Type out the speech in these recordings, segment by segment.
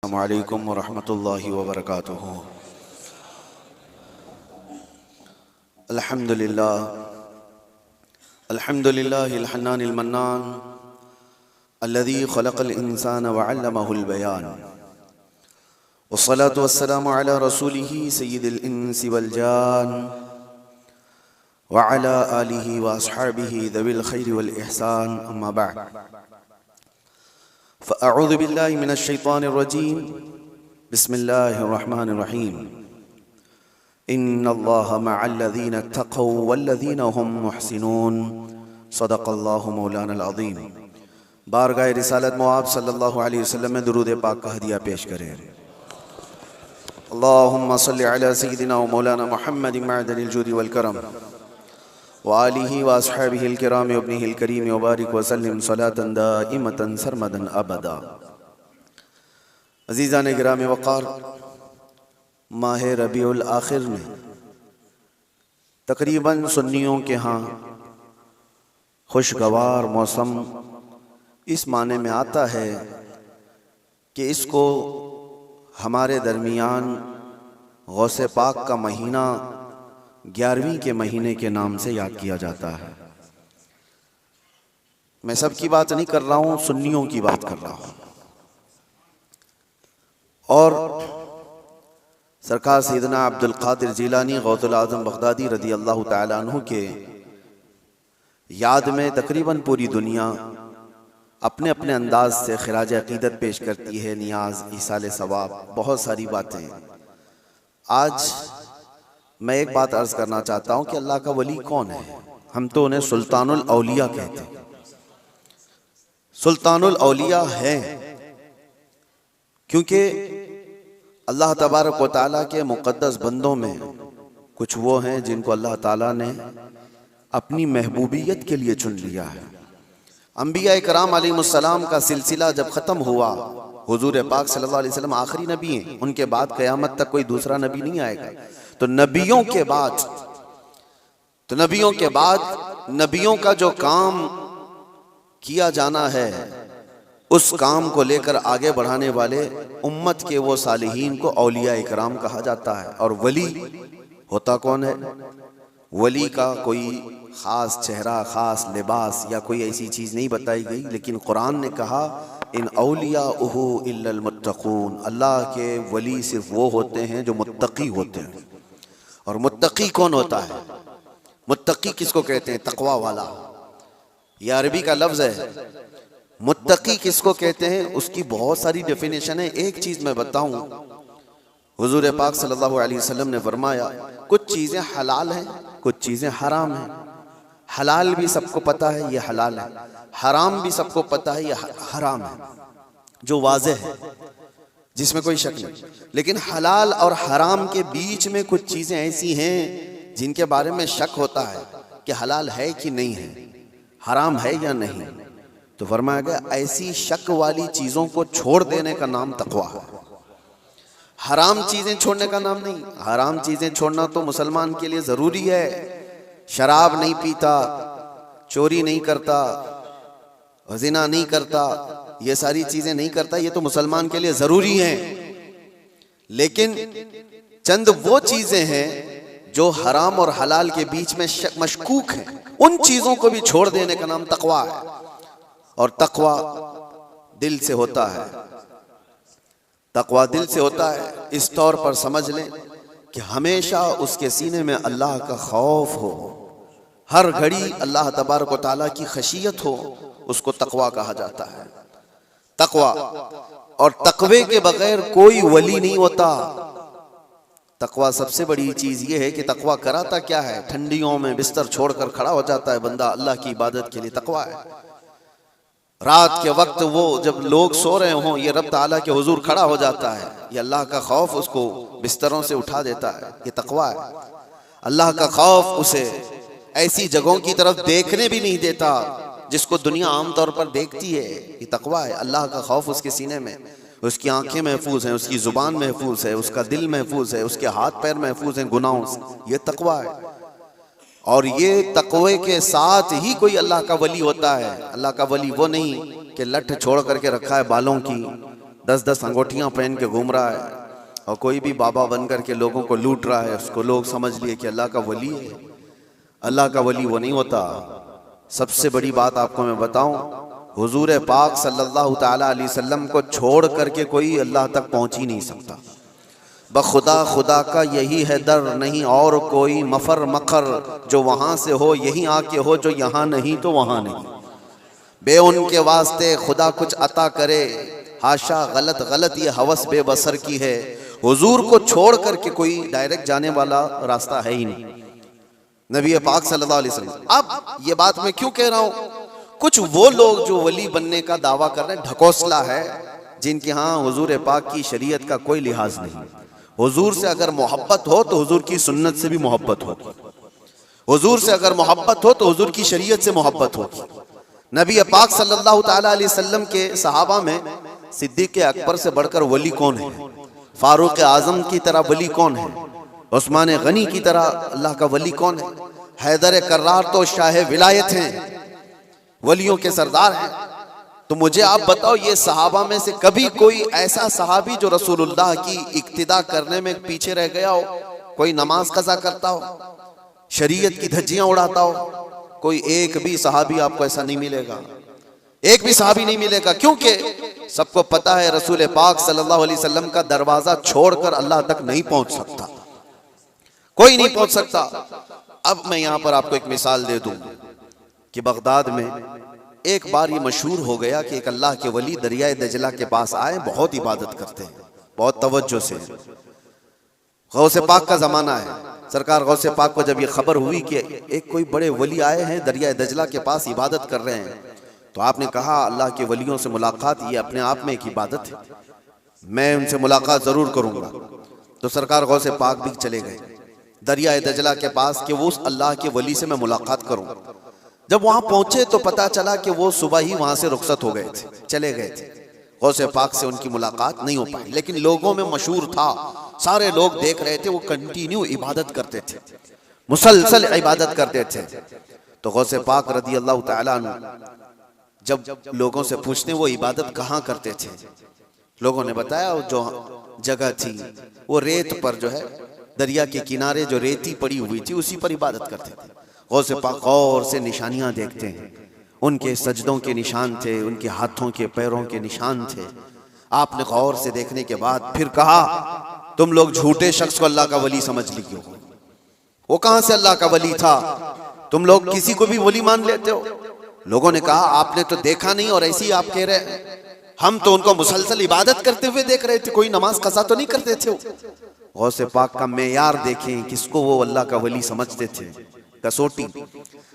अस्सलामु अलैकुम वरहमतुल्लाहि वबरकातुहू। अल्हम्दुलिल्लाह अल्हम्दुलिल्लाहिल हन्नानिल मन्नान अल्लज़ी खलक़ल इंसाना व अल्लमहुल बयान वस्सलातु वस्सलामु अला रसूलिही सय्यिदिल इंसि वल जान व अला आलिहि व अस्हाबिहि ज़विल खैरि वल इहसान अम्मा बअद। फ़अऊज़ु बिल्लाहि मिनश शैतानिर रजीम बिस्मिल्लाहिर रहमानिर रहीम। इन्नल्लाहा मअल्लज़ीना तक़ौ वल्लज़ीना हुम मुहसिनून। सदक़ल्लाहु मौलानाल अज़ीम। बारगाह रिसालत मुआब सल्लल्लाहु अलैहि वसल्लम में दुरूद पाक का हदिया पेश करें। अल्लाहुम्मा सल्लि अला सय्यिदिना व मौलाना मुहम्मदिन मअदनिल जूदि वल करम व आलिहि व अस्हाबिहिल किराम व इब्निहिल करीम व बारिक व सल्लिम सलातन दाइमतन सरमदन अबदा। अज़ीज़ान गिराम वक़ार, माह रबीउल आखिर में तकरीबन सुन्नियों के यहाँ खुशगवार मौसम इस माने में आता है कि इसको हमारे दरमियान गौसे पाक का महीना 11वीं के महीने के नाम से याद किया जाता है। मैं सब की बात नहीं कर रहा हूँ, सुन्नियों की बात कर रहा हूँ। और सरकार सैयदना अब्दुल कादिर जिलानी गौसुल आज़म बगदादी रज़ी अल्लाह तआला अन्हु के याद में तकरीबन पूरी दुनिया अपने अपने अंदाज से खिराज अकीदत पेश करती है, नियाज, ईसाले सवाब, बहुत सारी बातें। आज मैं एक बात अर्ज करना चाहता हूं कि अल्लाह का वली कौन है। हम तो उन्हें सुल्तानुल औलिया कहते हैं। सुल्तानुल औलिया है क्योंकि अल्लाह तबारक व तआला के मुक़द्दस बंदों में कुछ वो हैं जिनको अल्लाह ताला ने अपनी महबूबियत के लिए चुन लिया है। अंबिया इकराम अलैहिमुस्सलाम का सिलसिला जब ख़त्म हुआ, हुजूर पाक सल्लल्लाहु अलैहि वसल्लम आखिरी नबी हैं, उनके बाद क़यामत तक कोई दूसरा नबी नहीं आएगा। तो नबियों के बाद नबियों का जो काम किया जाना है, उस काम को लेकर आगे बढ़ाने वाले उम्मत के वो सालिहीन को औलिया इकराम कहा जाता है। और वली होता कौन है? वली का कोई ख़ास चेहरा, ख़ास लिबास या कोई ऐसी चीज़ नहीं बताई गई, लेकिन कुरान ने कहा इन औलियाउहु इल्लल मुत्तक़ून। अल्लाह के वली सिर्फ वो होते हैं जो मुत्तकी होते हैं। और मुत्तकी कौन होता है? मुत्तकी किसको कहते हैं? तकवा वाला। यह अरबी का लफ्ज़ है। मुत्तकी किसको कहते हैं? उसकी बहुत सारी डेफिनेशन है। एक चीज़ मैं बताऊं, हुजूर पाक सल्लल्लाहु अलैहि वसल्लम ने फरमाया कुछ चीज़ें हलाल हैं, कुछ चीज़ें हराम हैं। हलाल भी सबको पता है ये हलाल है, हराम भी सबको पता है ये हराम है, जो वाज़ेह है, जिसमें कोई शक नहीं। लेकिन हलाल और हराम के बीच में कुछ चीज़ें ऐसी हैं जिनके बारे में शक होता है कि हलाल है कि नहीं है, हराम है या नहीं। तो फरमाया गया ऐसी शक वाली चीज़ों को छोड़ देने का नाम तकवा है। हराम चीज़ें छोड़ने का नाम नहीं। हराम चीज़ें छोड़ना तो मुसलमान के लिए ज़रूरी है। शराब नहीं पीता, चोरी नहीं करता, ज़िना नहीं करता, ये सारी चीज़ें नहीं करता, ये तो मुसलमान के लिए ज़रूरी हैं। लेकिन चंद वो चीज़ें हैं जो हराम और हलाल के बीच में मशकूक हैं, उन चीज़ों को भी छोड़ देने का नाम तकवा है। और तकवा दिल से होता है। तकवा दिल से होता है इस तौर पर समझ लें कि हमेशा उसके सीने में अल्लाह का खौफ हो, हर घड़ी अल्लाह तबारक व तआला की खशियत हो, उसको तकवा कहा जाता है। तकवा और तकवे के बगैर कोई वली नहीं होता। तकवा सबसे बड़ी चीज़ ये है कि तकवा कराता क्या है? ठंडियों में बिस्तर छोड़कर खड़ा हो जाता है बंदा अल्लाह की इबादत के लिए, तकवा है। रात के वक्त वो जब लोग सो रहे हों, ये रब ताला के हुजूर खड़ा हो जाता है, ये अल्लाह का खौफ उसको बिस्तरों से उठा देता है, ये तकवा है। अल्लाह का खौफ उसे ऐसी जगहों की तरफ देखने भी नहीं देता जिसको दुनिया आमतौर पर देखती है, ये तकवा है। अल्लाह का खौफ उसके सीने में, उसकी आंखें महफूज हैं, उसकी जुबान महफूज है, उसका दिल महफूज है, उसके हाथ पैर महफूज हैं गुनाहों से, ये तकवा है। और ये तकवे के साथ ही कोई अल्लाह का वली होता है। अल्लाह का वली वो नहीं कि लठ छोड़ करके रखा है बालों की, 10-10 अंगूठियां पहन के घूम रहा है और कोई भी बाबा बन करके लोगों को लूट रहा है, उसको लोग समझ लिए कि अल्लाह का वली है। अल्लाह का वली वो नहीं होता। सबसे बड़ी बात आपको मैं बताऊं, हुजूर पाक सल्लल्लाहु ताला अलैहि वसल्लम को छोड़ करके कोई अल्लाह तक पहुंच ही नहीं सकता। बखुदा खुदा का यही है दर, नहीं और कोई मफर मखर, जो वहां से हो यही आके हो, जो यहाँ नहीं तो वहां नहीं। बे उनके वास्ते खुदा कुछ अता करे, हाशा गलत गलत ये हवस बेबसर की है। हुजूर को छोड़ करके कोई डायरेक्ट जाने वाला रास्ता है ही नहीं, नबी पाक सल्लल्लाहु अलैहि वसल्लम। अब ये बात मैं क्यों कह रहा हूं, कुछ वो लोग जो वली बनने का दावा कर रहे हैं, ढकोसला है, जिनके यहाँ हुजूर पाक की शरीयत का कोई लिहाज नहीं। हुजूर से अगर मोहब्बत हो तो हुजूर की सुन्नत से भी मोहब्बत होगी, हुजूर से अगर मोहब्बत हो तो हुजूर की शरीयत से मोहब्बत होगी। नबी पाक सल्लल्लाहु ताला अलैहि वसल्लम के सहाबा में सिद्दीक़ अकबर से बढ़कर वली कौन है? फारूक आजम की तरह वली कौन है? उस्मान गनी की तरह अल्लाह का वली कौन है? हैदर कर्रार तो शाह विलायत हैं, वलियों के सरदार हैं। तो मुझे आप बताओ, ये सहाबा में से कभी कोई ऐसा सहाबी जो रसूलुल्लाह की इक्तिदा करने में पीछे रह गया हो, कोई नमाज कज़ा करता हो, शरीयत की धज्जियां उड़ाता हो? कोई एक भी सहाबी आपको ऐसा नहीं मिलेगा, एक भी सहाबी नहीं मिलेगा। क्योंकि सबको पता है रसूल पाक सल्लल्लाहु अलैहि वसल्लम का दरवाजा छोड़कर अल्लाह तक नहीं पहुंच सकता, कोई नहीं पहुंच सकता। अब मैं यहां पर आपको एक मिसाल दे दूं कि बगदाद में एक बार ये मशहूर हो गया कि एक अल्लाह के वली दरियाए दजला के पास आए, बहुत इबादत करते हैं, बहुत तवज्जो से। गौसे पाक का जमाना है। सरकार गौसे पाक को जब ये खबर हुई कि एक कोई बड़े वली आए हैं दरियाए दजला के पास, इबादत कर रहे हैं, तो आपने कहा अल्लाह के वलियों से मुलाकात ये अपने आप में एक इबादत है, मैं उनसे मुलाकात जरूर करूंगा। तो सरकार गौसे पाक भी चले गए दरियाए दजला के पास कि वो उस अल्लाह के वली से मैं मुलाकात करूं। जब वहां पहुंचे तो पता चला कि वो सुबह ही वहां से रुखसत हो गए थे, चले गए थे। गौसे पाक से उनकी मुलाकात नहीं हो पाई, लेकिन लोगों में मशहूर था, सारे लोग देख रहे थे, वो कंटिन्यू इबादत करते थे, मुसलसल इबादत करते थे। तो गौसे पाक रदी अल्लाह तआला अन्हु जब लोगों से पूछते वो इबादत कहाँ करते थे, लोगों ने बताया जो जगह थी वो रेत पर, जो है दरिया के किनारे जो रेती पड़ी हुई थी उसी पर इबादत करते थे। गौसे पाक गौर से निशानियां देखते हैं, उनके सजदों के निशान थे, उनके हाथों के पैरों के निशान थे। आपने गौर से देखने के बाद फिर कहा तुम लोग झूठे शख्स को अल्लाह का वली समझ लिए हो, वो कहां से अल्लाह का वली था, तुम लोग किसी को भी वली मान लेते हो। लोगों ने कहा आपने तो देखा नहीं और ऐसे ही आप कह रहे हैं, हम तो उनको मुसलसल इबादत करते हुए देख रहे थे, कोई नमाज कज़ा तो नहीं करते थे। गौसे पाक का मेयार देखें, किसको वो अल्लाह का वली समझते थे, कसौटी।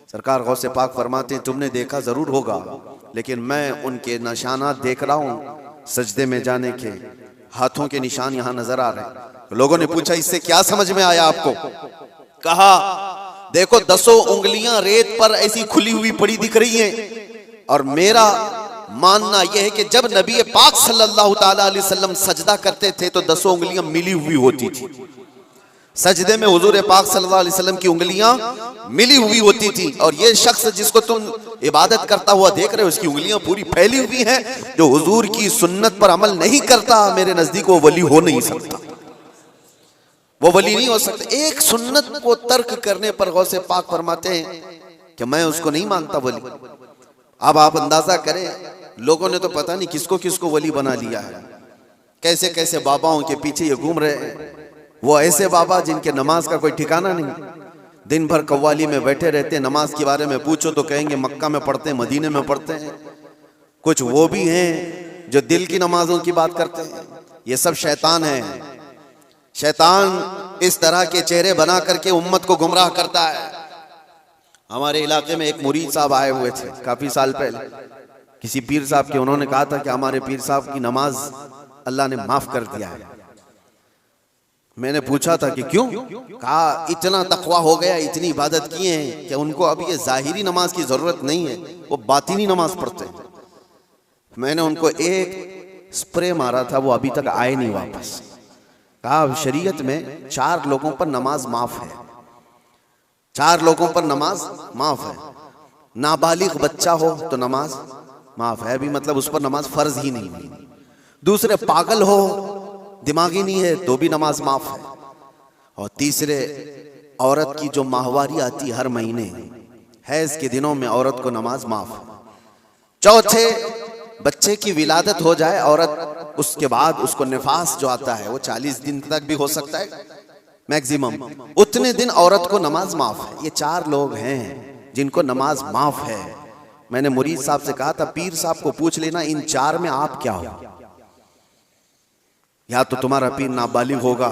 सरकार गौसे पाक फरमाते हैं तुमने देखा जरूर होगा, लेकिन मैं उनके निशानात देख रहा हूं, सजदे में जाने के हाथों के निशान यहां नजर आ रहे हैं। लोगों ने पूछा इससे क्या समझ में आया आपको? कहा देखो 10 उंगलियां रेत पर ऐसी खुली हुई पड़ी दिख रही हैं, और मेरा मानना यह है कि जब नबी पाक सल्लल्लाहु ताला अलैहि वसल्लम सजदा करते थे तो 10 उंगलियां मिली हुई होती थी। सजदे में हुजूर पाक सल्लल्लाहु अलैहि वसल्लम की उंगलियां मिली हुई होती थी, और ये शख्स जिसको तुम इबादत करता हुआ देख रहे हो उसकी उंगलियां पूरी फैली हुई हैं। जो हुजूर की सुन्नत पर अमल नहीं करता, मेरे नजदीक वो वली हो नहीं सकता, वो वली नहीं हो सकता। एक सुन्नत को तर्क करने पर गौसे पाक फरमाते हैं कि मैं उसको नहीं मानता वली। अब आप अंदाजा करें, लोगों ने तो पता नहीं किसको किसको वली बना लिया है, कैसे कैसे बाबाओं के पीछे ये घूम रहे हैं। वो ऐसे बाबा जिनके नमाज का कोई ठिकाना नहीं, दिन भर कव्वाली में बैठे रहते हैं, नमाज के बारे में पूछो तो कहेंगे मक्का में पढ़ते हैं, मदीने में पढ़ते हैं। कुछ वो भी हैं जो दिल की नमाजों की बात करते हैं। ये सब शैतान है। शैतान इस तरह के चेहरे बना करके उम्मत को गुमराह करता है। हमारे इलाके में एक मुरीद साहब आए हुए थे काफी साल पहले, किसी पीर साहब के। उन्होंने कहा था कि हमारे पीर साहब की नमाज अल्लाह ने माफ कर दिया है। मैंने पूछा था कि क्यों? कहा इतना तकवा हो गया, इतनी इबादत किए हैं कि उनको अब ये जाहिरी नमाज की जरूरत नहीं है, वो बातिनी नमाज पढ़ते हैं। मैंने उनको एक स्प्रे मारा था, वो अभी तक आए नहीं वापस। कहा शरीयत में 4 लोगों पर नमाज माफ है, 4 लोगों पर नमाज माफ है। नाबालिग बच्चा हो तो नमाज माफ है, अभी मतलब उस पर नमाज फर्ज ही नहीं हुई। दूसरे पागल हो, दिमागी नहीं है तो भी नमाज माफ है, और तीसरे औरत की जो माहवारी आती हर महीने हैज के दिनों में औरत को नमाज माफ है। चौथे बच्चे की विलादत हो जाए औरत, उसके बाद उसको निफास जो आता है वो 40 दिन तक भी हो सकता है मैक्सिमम, उतने दिन औरत को नमाज माफ है। ये 4 लोग हैं जिनको नमाज माफ है। मैंने मुरीद साहब से कहा था पीर साहब को पूछ लेना इन 4 में आप क्या हो। या तो तुम्हारा पीर नाबालिग होगा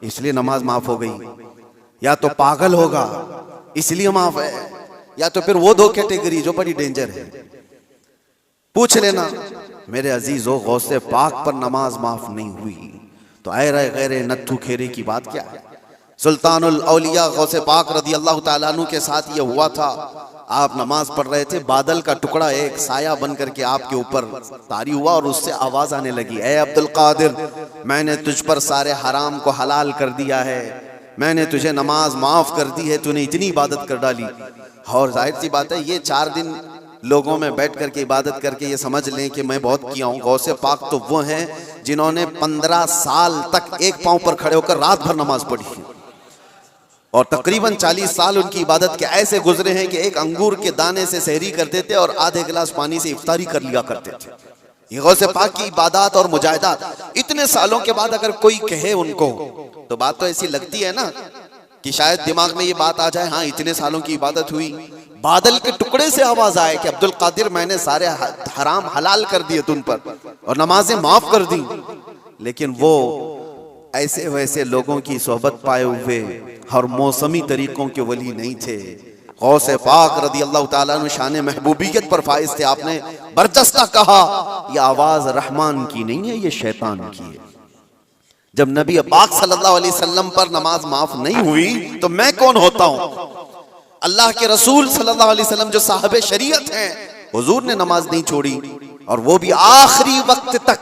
इसलिए नमाज माफ हो गई, या तो पागल होगा इसलिए माफ है, या तो फिर वो 2 कैटेगरी जो बड़ी डेंजर है। पूछ लेना मेरे अजीजों, गौसे पाक पर नमाज माफ नहीं हुई तो ऐरे गैरे नत्थु खेरे की बात क्या है। सुल्तानुल औलिया गौसे पाक रदी अल्लाह ताला अन्हु के साथ ये हुआ था। आप नमाज पढ़ रहे थे, बादल का टुकड़ा एक साया बन करके आपके ऊपर तारी हुआ और उससे आवाज आने लगी, ए अब्दुल कादिर, मैंने तुझ पर सारे हराम को हलाल कर दिया है, मैंने तुझे नमाज माफ कर दी है, तूने इतनी इबादत कर डाली। और जाहिर सी बात है ये 4 दिन लोगों में बैठ करके इबादत करके ये समझ लें कि मैं बहुत किया हूँ। गौसे पाक तो वो हैं जिन्होंने 15 साल तक एक पांव पर खड़े होकर रात भर नमाज पढ़ी है, और तकरीबन 40 साल उनकी इबादत के ऐसे गुजरे हैं कि एक अंगूर के दाने से सहरी करते थे और आधे गिलास पानी से इफ्तारी कर लिया करते थे। ये गौसे पाक की इबादत और मुजाहिदात इतने सालों के बाद अगर कोई कहे उनको तो बात तो ऐसी लगती है ना कि शायद दिमाग में ये बात आ जाए, हाँ इतने सालों की इबादत हुई, बादल के टुकड़े से आवाज आए कि अब्दुल कादिर मैंने सारे हराम हलाल कर दिए तुम पर और नमाजें माफ कर दी। लेकिन वो ऐसे वैसे लोगों की सोहबत पाए हुए और मौसमी तरीकों के वली नहीं थे। गौसे पाक रदी अल्लाह ताला अन्हु शान महबूबियत पर फाइज थे। आपने बरजस्ता कहा ये आवाज रहमान की नहीं है, ये शैतान की है। जब नबी पाक सल्लल्लाहु अलैहि वसल्लम पर नमाज माफ नहीं हुई तो मैं कौन होता हूं। अल्लाह के रसूल सल्लल्लाहु अलैहि वसल्लम जो साहब शरीयत हैं, हुजूर ने नमाज नहीं छोड़ी और वो भी आखिरी वक्त तक।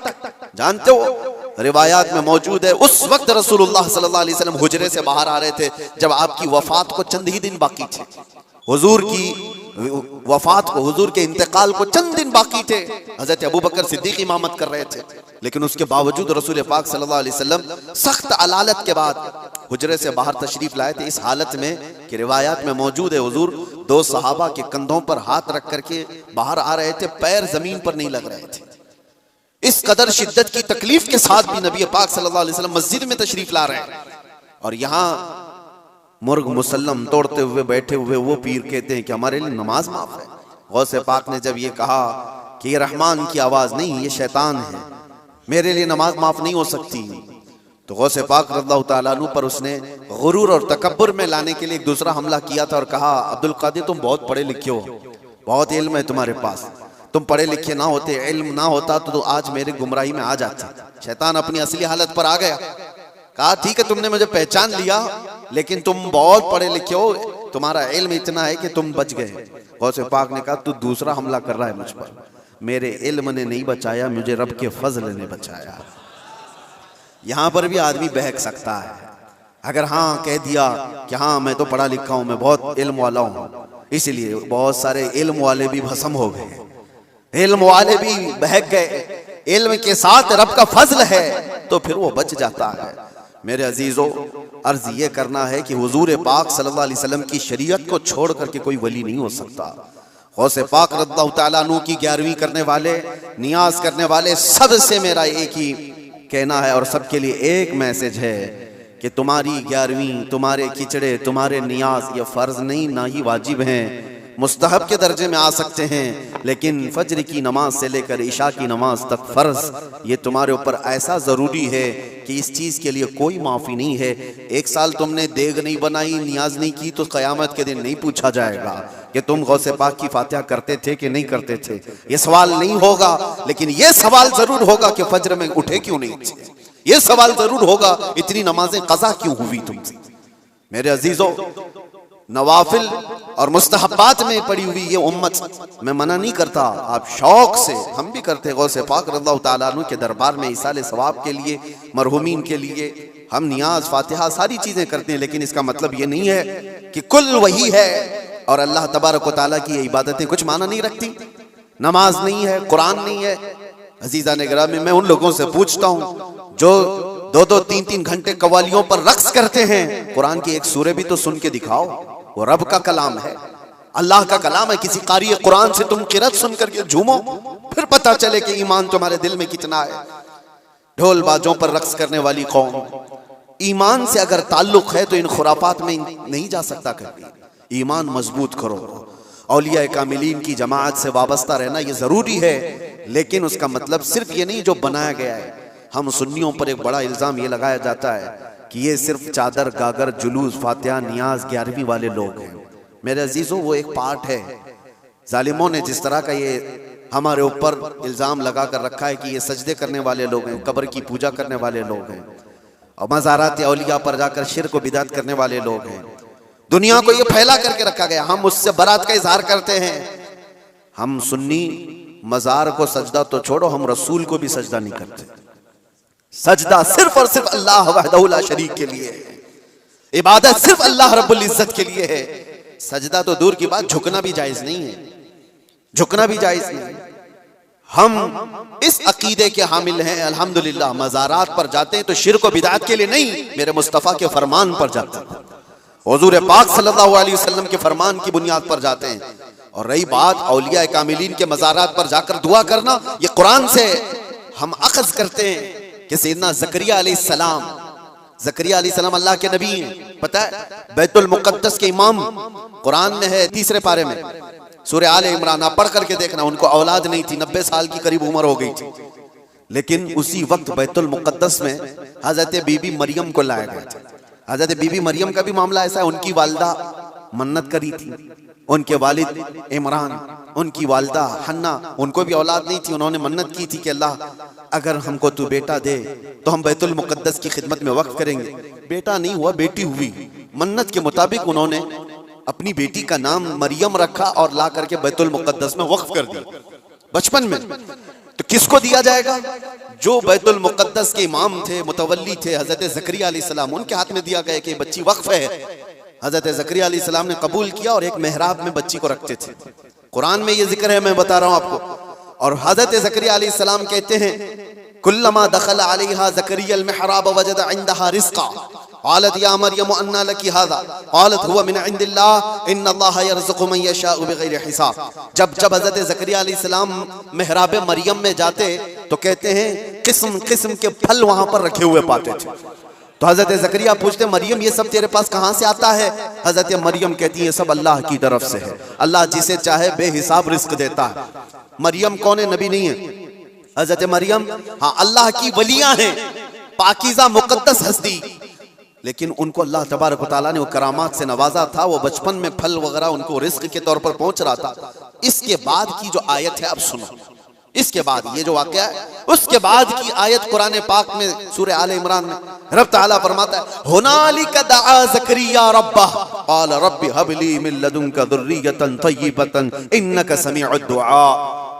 जानते हो रिवायात में मौजूद है उस वक्त रसूलुल्लाह सल्लल्लाहु अलैहि वसल्लम हुजरे से बाहर आ रहे थे जब आपकी वफात को चंद ही दिन बाकी थे। हुजूर की वफात को, हुजूर के इंतकाल को चंद दिन बाकी थे। हजरत अबू बकर सिद्दीक इमामत कर रहे थे, लेकिन उसके बावजूद रसूल पाक सल्लल्लाहु अलैहि वसल्लम सख्त अलालत के बाद हुजरे से बाहर तशरीफ लाए थे, इस हालत में कि रिवायात में मौजूद है हुजूर 2 सहाबा के कंधों पर हाथ रख करके बाहर आ रहे थे, पैर जमीन पर नहीं लग रहे थे। इस कदर शिद्दत की तकलीफ के साथ भी नबी पाक सल्लल्लाहु अलैहि वसल्लम मस्जिद में तशरीफ ला रहे हैं और यहाँ मुर्ग मुसल्लम तोड़ते हुए बैठे हुए वो पीर कहते हैं कि हमारे लिए नमाज माफ है। गौसे पाक ने जब ये कहा कि ये रहमान की आवाज नहीं, ये शैतान है, मेरे लिए नमाज माफ नहीं हो सकती, तो गौसे पाक रज़ियल्लाहु ताला अन्हु पर उसने गुरूर और तकब्बुर में लाने के लिए एक दूसरा हमला किया था और कहा, अब्दुल कादिर तुम बहुत पढ़े लिखे हो, बहुत इल्म है तुम्हारे पास, तुम पढ़े लिखे ना होते, इल्म ना होता तो आज मेरे गुमराही में आ जाते। शैतान अपनी असली हालत पर आ गया। कहा ठीक है तुमने मुझे पहचान लिया, लेकिन तुम बहुत पढ़े लिखे हो, तुम्हारा इल्म इतना है कि तुम बच गए। गौसे पाक ने कहा तू दूसरा हमला कर रहा है मुझ पर, मेरे इल्म ने नहीं बचाया, मुझे रब के फजल ने बचाया। यहां पर भी आदमी बहक सकता है अगर हाँ कह दिया कि हाँ मैं तो पढ़ा लिखा हूं, मैं बहुत इल्म वाला हूं, इसलिए बहुत सारे इल्म वाले भी भस्म हो गए, इल्म वाले भी बहक गए। इल्म के साथ रब का फजल है तो फिर वो बच जाता है। मेरे अजीजों, अर्ज ये करना है कि हुजूर पाक सल्लल्लाहु अलैहि वसल्लम की शरीयत को छोड़ करके कोई वली नहीं हो सकता। गौसे पाक रज़ियल्लाहु ताला अन्हु की 11वीं करने वाले, नियाज करने वाले, सबसे मेरा एक ही कहना है और सबके लिए एक मैसेज है कि तुम्हारी 11वीं, तुम्हारे खिचड़े, तुम्हारे नियाज ये फर्ज नहीं ना ही वाजिब हैं, मुस्तहब के दर्जे में आ सकते हैं, लेकिन फज्र की नमाज से लेकर इशा की नमाज तक फर्ज ये तुम्हारे ऊपर ऐसा जरूरी है कि इस चीज के लिए कोई माफी नहीं है। 1 साल तुमने देग नहीं बनाई, नियाज नहीं की तो कयामत के दिन नहीं पूछा जाएगा कि तुम गौसे पाक की फातिहा करते थे कि नहीं करते थे, ये सवाल नहीं होगा। लेकिन ये सवाल जरूर होगा कि फज्र में उठे क्यों नहीं थे, ये सवाल जरूर होगा इतनी नमाजें कज़ा क्यों हुई तुमसे। मेरे अजीजों, नवाफिल और मुस्तहब्बात में पड़ी हुई ये उम्मत, मैं मना नहीं करता, आप शौक से, हम भी करते, गौसे पाक रज़ियल्लाहु ताला अन्हु के दरबार में इसाले सवाब के लिए, मरहुमीन के लिए हम नियाज, फातिहा सारी चीजें करते हैं, लेकिन इसका मतलब ये नहीं है कि कुल वही है और अल्लाह तबारक व तआला की ये इबादतें कुछ माना नहीं रखती। नमाज नहीं है, कुरान नहीं है, अजीज़ान गिरामी, मैं उन लोगों से पूछता हूँ जो 2-2, 3-3 घंटे कवालियों पर रक्स करते हैं, कुरान की एक सूरह भी तो सुन के दिखाओ। वो रब का कलाम है, अल्लाह का कलाम है। किसी कारी कुरान से तुम किरत सुन करके झूमो, फिर पता चले कि ईमान तुम्हारे दिल में कितना है। ढोल बाजों पर रक्स करने वाली कौम, ईमान से अगर ताल्लुक है तो इन खुराफात में नहीं जा सकता कभी। ईमान मजबूत करो, औलिया कामिलीन की जमात से वाबस्ता रहना ये जरूरी है, लेकिन उसका मतलब सिर्फ ये नहीं जो बनाया गया है। हम सुन्नियों पर एक बड़ा इल्जाम ये लगाया जाता है कि ये सिर्फ चादर, गागर, जुलूस, फातिहा, नियाज, 11वीं वाले लोग हैं। मेरे अजीजों, वो एक पार्ट है। जालिमों ने जिस तरह का ये हमारे ऊपर इल्जाम लगा कर रखा है कि ये सजदे करने वाले लोग हैं, कब्र की पूजा करने वाले लोग हैं, और मज़ारात औलिया पर जाकर शिर्क व बिदअत करने वाले लोग हैं, दुनिया को ये फैला करके रखा गया। हम उससे बरात का इजहार करते हैं। हम सुन्नी मज़ार को सजदा तो छोड़ो, हम रसूल को भी सजदा नहीं करते। सजदा सिर्फ और सिर्फ अल्लाह वहदहु ला शरीक के लिए है, इबादत सिर्फ अल्लाह रब्बुल इज्जत के लिए है। सजदा तो दूर की बात, झुकना भी जायज नहीं है, झुकना भी जायज नहीं है। हम इस अकीदे के हामिल हैं अल्हम्दुलिल्लाह। मज़ारात पर जाते हैं तो शिर्क व बिदअत के लिए नहीं, मेरे मुस्तफ़ा के फरमान पर जाते हैं, हुज़ूर पाक सल्लल्लाहु अलैहि वसल्लम के फरमान की बुनियाद पर जाते हैं। और रही बात औलिया कामिलीन के मज़ारात पर जाकर दुआ करना, ये कुरान से हम अख़ज़ करते हैं कि सैयदना ज़करिया अलैहिस्सलाम, ज़करिया अलैहिस्सलाम अल्लाह के नबी हैं। पता है, बैतुल मुक़द्दस के इमाम कुरान में है 3 पारे में, सूरह आले इमरान, आप पढ़ करके देखना। उनको औलाद नहीं थी, 90 साल की करीब उम्र हो गई थी, लेकिन उसी वक्त बैतुल मुक़द्दस में हज़रत बीबी मरियम को लाया गया था। हज़रत बीबी मरियम का भी मामला ऐसा है, उनकी वालदा मन्नत करी थी, उनके वालिद इमरान, उनकी वालदा हन्ना, उनको भी औलाद नहीं थी। उन्होंने मन्नत की थी कि अल्लाह अगर हमको तू बेटा दे तो हम बैतुल मुक़द्दस की खिदमत में वक्फ करेंगे। बेटा नहीं हुआ, बेटी हुई। मन्नत के मुताबिक उन्होंने अपनी बेटी का नाम मरियम रखा और ला करके बैतुल मुक़द्दस में वक्फ कर दिया बचपन में। तो किसको दिया जाएगा? जो बैतुल मुक़द्दस के इमाम थे, मुतवल्ली थे, हज़रत ज़करिया अलैहिस्सलाम, उनके हाथ में दिया गया कि बच्ची वक्फ है। हज़रत ज़करिया अलैहिस्सलाम ने कबूल किया और एक मेहराब में बच्ची को रखते थे। कुरान में ये जिक्र है, मैं बता रहा हूँ आपको। और हज़रत ज़करिया अलैहिस्सलाम कहते हैं, कुल्लमा दखल अलैहा ज़करिया अल-मिहराब वजद इंदहा रिज़्क़ा क़ालत या मरियम अन्ना लकी हाज़ा क़ालत हुवा मिन इंदिल्लाह इन्नल्लाह यरज़ुक़ु मन यशाअु बिग़ैरि हिसाब। जब हज़रत ज़करिया अलैहिस्सलाम मेहराब मरियम में जाते तो कहते हैं किस्म किस्म के फल वहां पर रखे हुए पाते थे। तो हज़रत ज़करिया पूछते, मरियम ये सब तेरे पास कहाँ से आता है? हज़रत मरियम कहती है, सब अल्लाह की तरफ से है, अल्लाह जिसे चाहे बेहिसाब रिज़्क़ देता है। मरियम कौन है? नबी नहीं है। हज़रत मरियम हाँ अल्लाह की वलियां हैं, पाकीज़ा मुक़द्दस हस्ती, लेकिन उनको अल्लाह तबारक व तआला ने वो करामात से नवाजा था। वो बचपन में फल वगैरह उनको रिज़्क़ के तौर पर पहुंच रहा था। इसके बाद की जो आयत है, अब सुनो, इसके बाद ये जो वाक़या है, उसके बाद की आयत कुरान पाक में सूरह आले इमरान में रब ताला फरमाता है, हुनालिका दआ ज़करिया रब्बह क़ाल रब्बि हबली मिन लदुनका ज़ुर्रियतन तय्यिबतन इन्नका समीउद दुआ।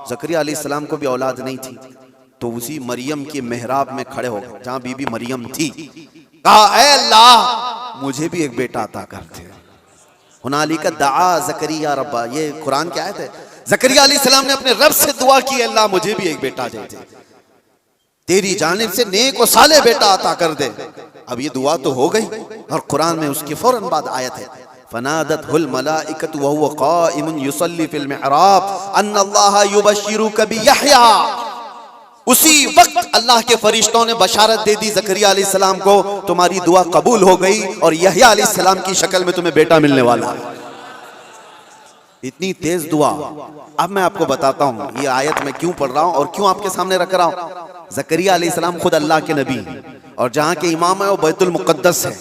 ज़करिया अलैहिस्सलाम को भी औलाद नहीं थी, तो उसी मरियम के मेहराब में खड़े हो गए जहाँ बीबी मरियम थी। कहा, ऐ अल्लाह मुझे भी एक बेटा अता कर दे। हुनालिका दआ ज़करिया रब्बा, ये कुरान की आयत है। ज़करिया अलैहिस्सलाम ने अपने रब से दुआ की, अल्लाह मुझे भी एक बेटा दे दे, तेरी जानिब से नेक और साले बेटा अता कर दे। अब ये दुआ तो हो गई, और कुरान में उसके फौरन बाद आयत है, फनादतहुल मलाइकतु व हुवा क़ाइमुन युसल्ली फिल मिहराब अन्नल्लाह युबश्शिरुका बियहया। उसी वक्त अल्लाह के फरिश्तों ने बशारत दे दी ज़करिया अलैहिस्सलाम को, तुम्हारी दुआ कबूल हो गई और यहया अलैहिस्सलाम की शक्ल में तुम्हें बेटा मिलने वाला है। इतनी तेज दुआ। अब मैं आपको बताता हूँ ये आयत मैं क्यों पढ़ रहा हूँ और क्यों आपके सामने रख रहा हूँ। ज़करिया अलैहिस्सलाम खुद अल्लाह के नबी और जहाँ के इमाम है वो बैतुल मुक़द्दस है,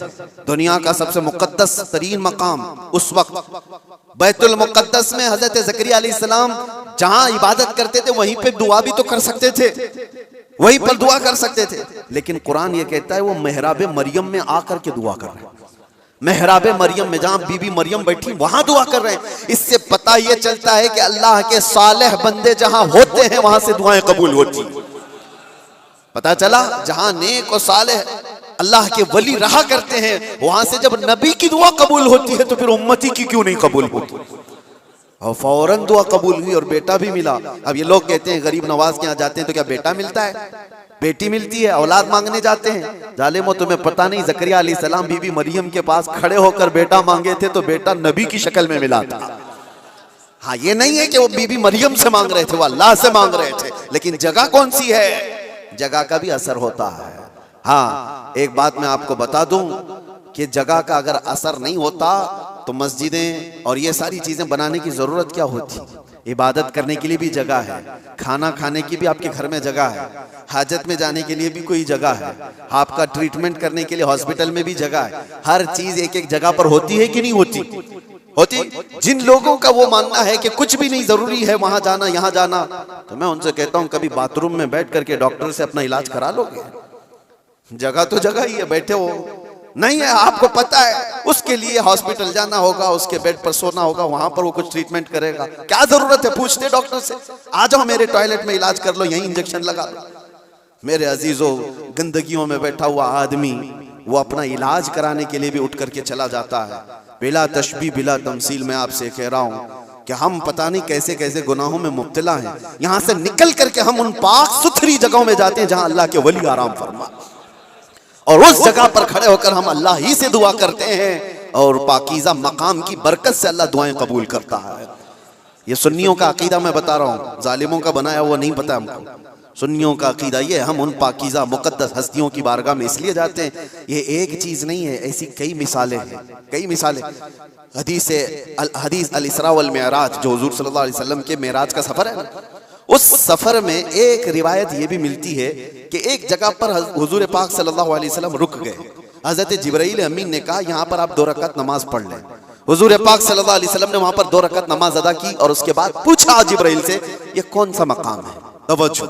दुनिया का सबसे मुक़द्दस तरीन मकाम। उस वक्त बैतुल मुक़द्दस में हज़रत ज़करिया अलैहिस्सलाम जहाँ इबादत करते थे वहीं पे दुआ भी तो कर सकते थे, वहीं पर दुआ कर सकते थे, लेकिन कुरान ये कहता है वो मेहराब मरियम में आकर के दुआ कर रहे हैं। मेहराब मरियम में जहाँ बीबी मरियम बैठी वहां दुआ कर रहे हैं। इससे पता ये चलता है कि अल्लाह के सालेह बंदे जहां होते हैं वहां से दुआएं कबूल होती। पता चला जहां नेक और सालेह अल्लाह के वली रहा करते हैं वहां से जब नबी की दुआ कबूल होती है तो फिर उम्मती की क्यों नहीं कबूल होती। और फौरन दुआ कबूल हुई और बेटा भी मिला। अब ये लोग कहते हैं गरीब नवाज के यहाँ जाते हैं तो क्या बेटा मिलता है, बेटी मिलती है, औलाद मांगने जाते हैं। जालिमो तुम्हें पता नहीं, ज़करिया अलैहिस्सलाम बीबी मरियम के पास खड़े होकर बेटा मांगे थे तो बेटा नबी की शक्ल में मिला था। हाँ, ये नहीं है कि वो बीबी मरियम से मांग रहे थे, वो अल्लाह से मांग रहे थे। लेकिन जगह कौन सी है, जगह का भी असर होता है। हाँ, एक बात मैं आपको बता दूं कि जगह का अगर असर नहीं होता तो मस्जिदें और ये सारी चीजें बनाने की जरूरत क्या होती। इबादत करने के लिए भी जगह है, खाना खाने की भी आपके घर में जगह है, हाजत में जाने के लिए भी कोई जगह है, आपका ट्रीटमेंट करने के लिए हॉस्पिटल में भी जगह है। हर चीज एक एक जगह पर होती है कि नहीं होती, होती। जिन लोगों का वो मानना है कि कुछ भी नहीं जरूरी है वहां जाना यहाँ जाना, तो मैं उनसे कहता हूं कभी बाथरूम में बैठ करके डॉक्टर से अपना इलाज करा लोगे। जगह तो जगह ही है, बैठे हो नहीं है, आपको पता है उसके लिए हॉस्पिटल जाना होगा, उसके बेड पर सोना होगा, वहां पर वो कुछ ट्रीटमेंट करेगा। क्या जरूरत है, पूछते डॉक्टर से, आ जाओ मेरे टॉयलेट में इलाज कर लो, यहीं इंजेक्शन लगा लो। मेरे अजीजों, गंदगियों में बैठा हुआ आदमी वो अपना इलाज कराने के लिए भी उठ करके चला जाता है। बिला तशबीह बिला तमसील मैं आपसे कह रहा हूं कि हम पता नहीं कैसे कैसे गुनाहों में मुब्तला हैं। यहां से निकल करके हम उन पाक सुथरी जगहों में जाते हैं जहां अल्लाह के वली आराम फरमा, और उस जगह पर खड़े होकर हम अल्लाह ही से दुआ करते हैं और पाकीज़ा मकाम की बरकत से अल्लाह दुआएं कबूल करता है। ये सुन्नियों का अकीदा मैं बता रहा हूँ, जालिमों का बनाया हुआ नहीं पता हमको। सुन्नियों का अकीदा ये, हम उन पाकीज़ा मुक़द्दस हस्तियों की बारगाह में इसलिए जाते हैं। ये एक चीज़ नहीं है, ऐसी कई मिसालें हैं, कई मिसालें। हदीस अल इसरा वल मिअराज, जो हुज़ूर सल्लल्लाहु अलैहि वसल्लम के मेराज का सफ़र है, उस सफर में एक रिवायत ये भी मिलती है कि एक जगह पर हुजूर पाक सल्लल्लाहु अलैहि वसल्लम रुक गए। हजरत जिब्राइल अमीन ने कहा यहाँ पर आप 2 रकात नमाज पढ़ लें। हुजूर पाक सल्लल्लाहु अलैहि वसल्लम ने वहां पर 2 रकात नमाज अदा की और उसके बाद पूछा जिब्राइल से, ये कौन सा मकाम है, तवज्जो।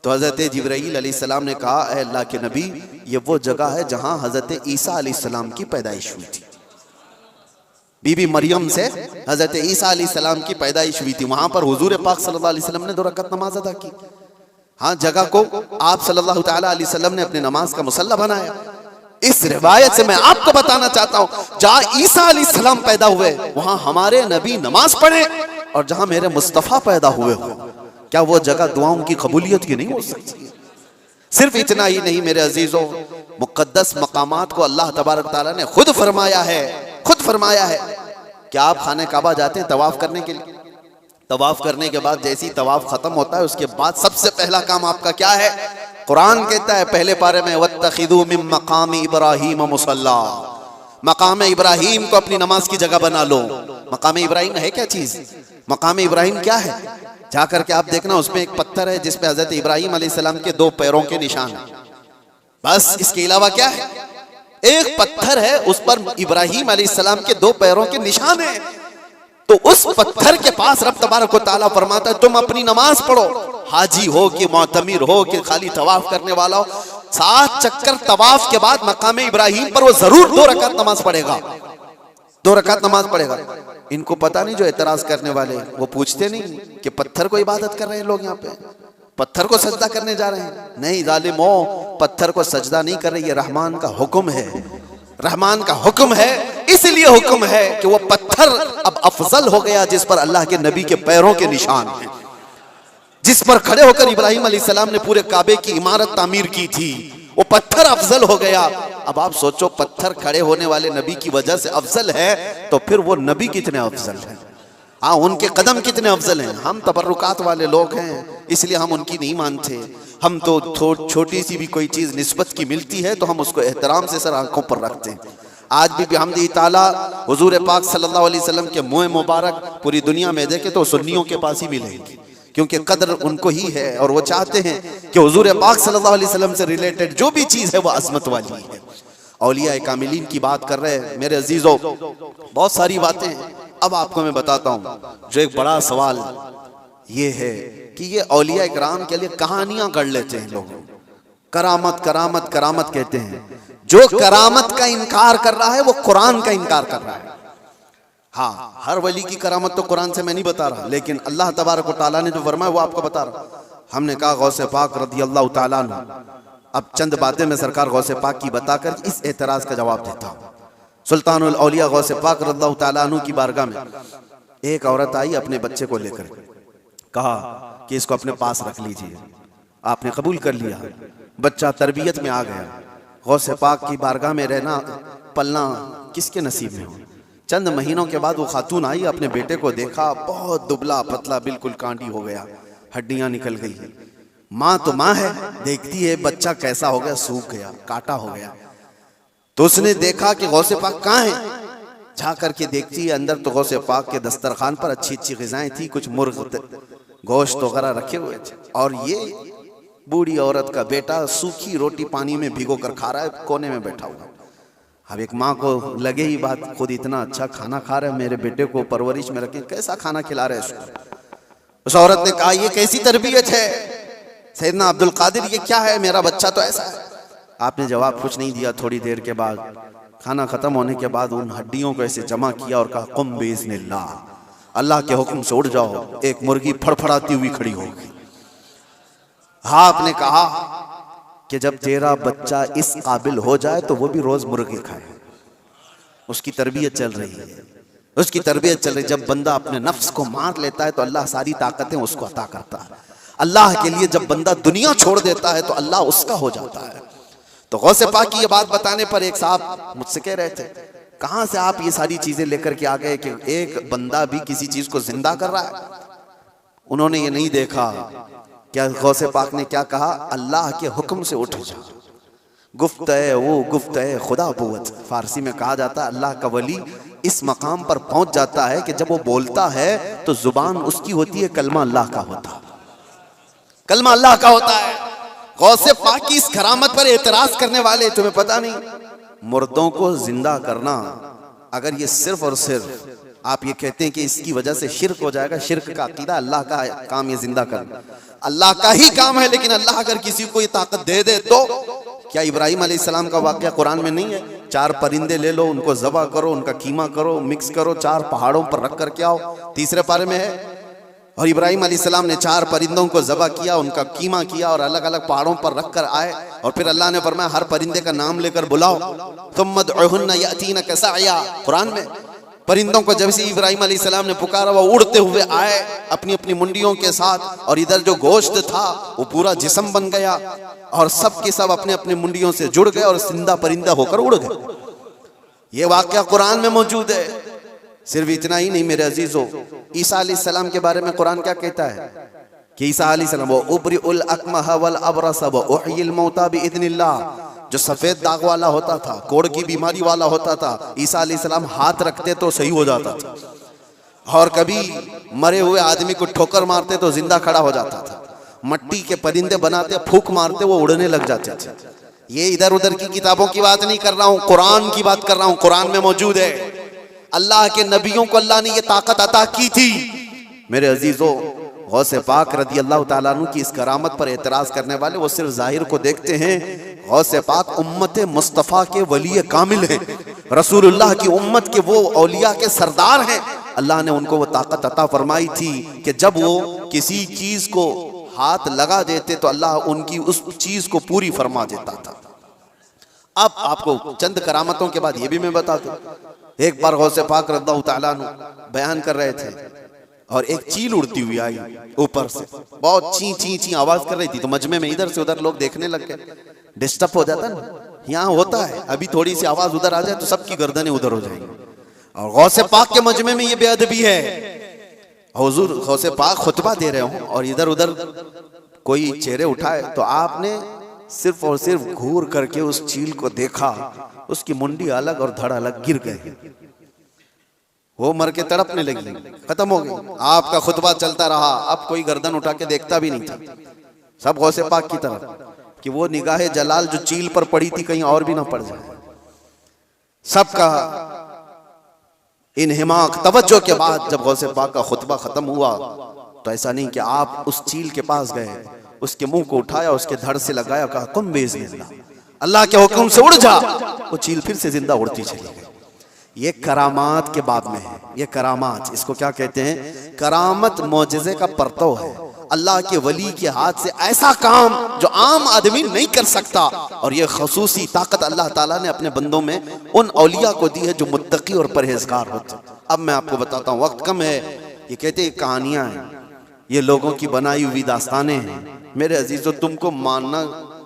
तो हजरत जिब्राइल अलैहिस्सलाम ने कहा, ऐ अल्लाह के नबी, ये वो जगह है जहां हजरत ईसा अलैहिस्सलाम की पैदाइश हुई थी। बीबी मरियम से हजरत ईसा अलैहिस्सलाम की पैदाइश हुई थी। वहां पर हुजूर पाक सल्लल्लाहु अलैहि वसल्लम ने 2 रकात नमाज अदा की। हाँ, जगह को आप सल्लल्लाहु ताला अलैहि वसल्लम ने अपने नमाज का मुसल्ला बनाया। इस रिवायत से मैं आपको बताना चाहता हूं, जहां ईसा अलैहिस्सलाम पैदा हुए वहां हमारे नबी नमाज पढ़े, और जहां मेरे मुस्तफा पैदा हुए हो, क्या वो जगह दुआओं की कबूलियत की नहीं हो सकती? सिर्फ इतना ही नहीं मेरे अजीजों, मुक़द्दस मकामात को अल्लाह तबारक तआला ने खुद फरमाया है, खुद फरमाया है कि आप खाने काबा जाते हैं तवाफ करने के लिए। तवाफ करने के बाद जैसे ही तवाफ खत्म होता है उसके बाद सबसे पहला काम आपका क्या है? कुरान कहता है पहले पारे में, वत्तखिदू मिन मकाम इब्राहीम मुसल्ला, मकाम इब्राहीम को अपनी नमाज की जगह बना लो। मकाम इब्राहीम है क्या चीज? मकाम इब्राहीम क्या है? जाकर के आप देखना, उसमें एक पत्थर है जिसपे हजरत इब्राहीम अलैहिस्सलाम के 2 पैरों के निशान है। बस इसके अलावा क्या है? एक पत्थर है, उस पर इब्राहीम अलैहिस्सलाम के 2 पैरों के निशान है। तो उस पत्थर के पास रब तबारक व तआला फरमाता है, तुम अपनी नमाज पढ़ो, हाजी हो कि मुअतमिर हो कि खाली तवाफ करने वाला हो, 7 चक्कर तवाफ के बाद मकाम इब्राहीम पर वो जरूर 2 रकात नमाज पढ़ेगा, 2 रकात नमाज पढ़ेगा। इनको पता नहीं, जो एतराज करने वाले वो पूछते नहीं कि पत्थर को इबादत कर रहे हैं लोग, यहाँ पे पत्थर को सजदा करने जा रहे हैं। नहीं जालिमो, पत्थर को सजदा नहीं कर रहे, ये रहमान का हुक्म है, रहमान का हुक्म है। इसलिए हुक्म है कि वो पत्थर अब अफजल हो गया जिस पर अल्लाह के नबी के पैरों के निशान हैं, जिस पर खड़े होकर इब्राहीम अलैहिस्सलाम ने पूरे काबे की इमारत तामीर की थी, वो पत्थर अफजल हो गया। अब आप सोचो, पत्थर खड़े होने वाले नबी की वजह से अफजल है, तो फिर वो नबी कितने अफजल हैं? हाँ, उनके कदम कितने अफजल हैं। हम तबर्रुकात वाले लोग हैं, इसलिए हम उनकी नहीं मानते। हम तो छोटी सी भी कोई चीज़ निस्बत की मिलती है तो हम उसको एहतराम से सर आंखों पर रखते हैं। आज भी बिहम्दिही ताला हुजूर पाक सल्लल्लाहु अलैहि वसल्लम के मुँह मुबारक पूरी दुनिया में देखे तो सुन्नियों के पास ही मिलेंगी, क्योंकि कदर उनको ही है और वो चाहते हैं कि हुजूर पाक सल्लल्लाहु अलैहि वसल्लम से रिलेटेड जो भी चीज़ है वो अजमत वाली है। औलिया कामिलीन की बात कर रहे हैं मेरे अजीजों, बहुत सारी बातें हैं। अब आपको मैं बताता हूँ, जो एक बड़ा सवाल ये है कि ये औलिया इकराम के लिए कहानियां गढ़ लेते हैं लोग, करामत करामत करामत कहते हैं। जो करामत का इनकार कर रहा है वो कुरान का इनकार कर रहा है। हाँ, हर वली की करामत तो कुरान से मैं नहीं बता रहा, लेकिन अल्लाह तबारक व तआला ने जो फरमाया वो आपको बता रहा। हमने कहा गौसे पाक रज़ियल्लाहु तआला अन्हु, अब चंद बातें मैं सरकार गौसे पाक की बताकर इस एतराज का जवाब देता हूँ। सुल्तानुल औलिया गौसे पाक रज़ियल्लाहु तआला अन्हु की बारगाह में एक औरत आई अपने बच्चे को लेकर, कहा कि इसको अपने पास रख लीजिए। आपने कबूल कर लिया, बच्चा तरबियत में आ गया। गौसे पाक की बारगाह में रहना पलना किसके नसीब में हो। चंद महीनों के बाद वो खातून आई, अपने बेटे को देखा, बहुत दुबला पतला, बिल्कुल कांडी हो गया, हड्डियां निकल गई। माँ तो माँ है, देखती है बच्चा कैसा हो गया, सूख गया, काटा हो गया। तो उसने देखा कि गौसे पाक कहाँ है। जा करके देखती है अंदर तो गौसे पाक के दस्तरखान पर अच्छी अच्छी ग़िज़ाएं थी, कुछ मुर्ग गोश्त वगैरह रखे हुए थे, और ये बूढ़ी औरत का बेटा सूखी रोटी पानी में भिगो कर खा रहा है, कोने में बैठा हुआ। अब एक माँ को लगे ही बात, खुद इतना अच्छा खाना खा रहे हैं, मेरे बेटे को परवरिश में रखे, कैसा खाना खिला रहे हैं इसको। उस औरत ने कहा, ये कैसी तरबियत है सैयदना अब्दुल कादिर, ये क्या है, मेरा बच्चा तो ऐसा है। आपने जवाब कुछ नहीं दिया। थोड़ी देर के बाद, खाना खत्म होने के बाद, उन हड्डियों को ऐसे जमा किया और कहा, कुम बिइज़्निल्लाह, अल्लाह के हुक्म से उड़ जाओ। एक मुर्गी फड़फड़ाती हुई खड़ी हो गई। हाँ, आपने कहा कि जब तेरा बच्चा इस काबिल हो जाए तो वो भी रोज मुर्गी खाए। उसकी तरबियत चल रही है, उसकी तरबियत चल रही है। जब बंदा अपने नफ्स को मार लेता है तो अल्लाह सारी ताकतें उसको अता करता है। अल्लाह के लिए जब बंदा दुनिया छोड़ देता है तो अल्लाह उसका हो जाता है। तो गौसे पाक की ये बात बताने पर एक साहब मुझसे कह रहे थे, कहाँ से आप ये सारी चीजें लेकर के आ गए कि एक बंदा भी किसी चीज को जिंदा कर रहा है। उन्होंने ये नहीं देखा क्या गौसे पाक ने क्या कहा, अल्लाह के हुक्म से उठ जा। गुफ्त-ए वो गुफ्त-ए खुदा बुवत, फारसी में कहा जाता है अल्लाह का वली इस मकाम पर पहुंच जाता है कि जब वो बोलता है तो जुबान उसकी होती है कलमा अल्लाह का होता है, कलमा अल्लाह का होता है। गौसे पाक की इस करामत पर एतराज करने वाले, तुम्हें पता नहीं, मुर्दों को जिंदा करना, अगर ये सिर्फ और सिर्फ आप ये कहते हैं कि इसकी वजह से शिर्क हो जाएगा, शिर्क का अकीदा, अल्लाह का काम ये जिंदा करना अल्लाह का ही काम है। लेकिन अल्लाह अगर किसी को ये ताकत दे दे तो क्या इब्राहिम अलैहिस्सलाम का वाक़या कुरान में नहीं है? 4 परिंदे ले लो, उनको ज़बह करो, उनका कीमा करो, मिक्स करो, 4 पहाड़ों पर रख करके आओ, तीसरे पारे में है। और इब्राहिम अलैहिस्सलाम ने 4 परिंदों को ज़बह किया, उनका कीमा किया और अलग अलग पहाड़ों पर रख कर आए। और फिर अल्लाह ने फरमाया हर परिंदे का नाम लेकर बुलाओ, तुम मदउहुन्ना यातीनका सअया। कुरान में परिंदों को जब से इब्राहिम अलैहिस्सलाम ने पुकारा वो उड़ते हुए आए अपनी अपनी मुंडियों के साथ, और इधर जो गोश्त था वो पूरा जिस्म बन गया और सब के सब अपने अपने मुंडियों से जुड़ गए और जिंदा परिंदा होकर उड़ गए। ये वाकया कुरान में मौजूद है। सिर्फ इतना ही नहीं मेरे अजीजों, ईसा अलैहिस्सलाम के बारे में कुरान क्या कहता है कि ईसा अलैहिस्सलाम वो उबरिउल अकमह वल अबरस व उहयिल मौता बिइज़्निल्लाह, जो सफेद दाग वाला होता था, कोढ़ की बीमारी वाला होता था, ईसा अलैहिस्सलाम हाथ रखते तो सही हो जाता था। और कभी मरे हुए आदमी को ठोकर मारते तो जिंदा खड़ा हो जाता था। मट्टी के परिंदे बनाते, फूंक मारते, वो उड़ने लग जाते थे। ये इधर उधर की किताबों की बात नहीं कर रहा हूँ, कुरान की बात कर रहा हूँ। कुरान में मौजूद है। अल्लाह के नबियों को अल्लाह ने ये ताकत अता की थी। मेरे अजीजों, गौसे पाक रदी अल्लाह ताला अन्हु की इस करामत पर एतराज करने वाले वो सिर्फ जाहिर को देखते हैं। गौसे पाक उम्मत मुस्तफ़ा के वली कामिल हैं, रसूलुल्लाह की उम्मत के वो औलिया के सरदार हैं। अल्लाह ने उनको वो ताकत अता फरमाई थी कि जब वो किसी चीज को हाथ लगा देते तो अल्लाह उनकी उस चीज को पूरी फरमा देता था। अब आपको चंद करामतों के बाद ये भी मैं बता दूं। एक बार गौसे पाक रज़ियल्लाहु ताला अन्हु बयान कर रहे थे और एक चील उड़ती हुई आई ऊपर से, बहुत ची ची ची आवाज कर रही थी। तो मजमे में इधर से उधर लोग देखने लग गए। डिस्टर्ब हो जाता ना, यहाँ होता है, अभी थोड़ी सी आवाज उधर आ जाए तो सबकी गर्दनें उधर हो जाएंगी। और गौसे पाक के मजमे में ये बेअदबी है। हुजूर गौसे पाक खुतबा दे रहे हो और इधर उधर कोई चेहरे उठाए तो आपने सिर्फ और सिर्फ घूर करके उस चील को देखा, उसकी मुंडी अलग और धड़ अलग गिर गए, वो मर के तड़पने लगी, खत्म हो गई। आपका खुतबा चलता रहा, अब कोई गर्दन उठा के देखता भी नहीं था, सब गौसे पाक की तरफ कि वो निगाहे जलाल जो चील पर पड़ी थी कहीं और भी ना पड़ जाए। सबका इन्हिमाक तवज्जो के बाद जब गौसे पाक का खुतबा खत्म हुआ तो ऐसा नहीं कि आप उस चील के पास गए, उसके मुंह को उठाया, उसके धड़ से लगाया, कहा कुम बिइज़्निल्लाह, अल्लाह के हुक्म से उड़ जा। वो चील फिर से जिंदा उड़ती चली गई। ये करामात के बाब में है। ये करामात, इसको क्या कहते हैं? करामत मौजिज़े का परतव है। अल्लाह के वली के हाथ से ऐसा काम जो आम आदमी नहीं कर सकता। और ये खसूसी ताकत अल्लाह ताला ने अपने बंदों में उन औलिया को दी है जो मुत्तकी और परहेजगार होते। अब मैं आपको बताता हूँ, वक्त कम है। ये कहते हैं कहानियां हैं, ये लोगों की बनाई हुई दास्तानें हैं। मेरे अजीजों, तुमको मानना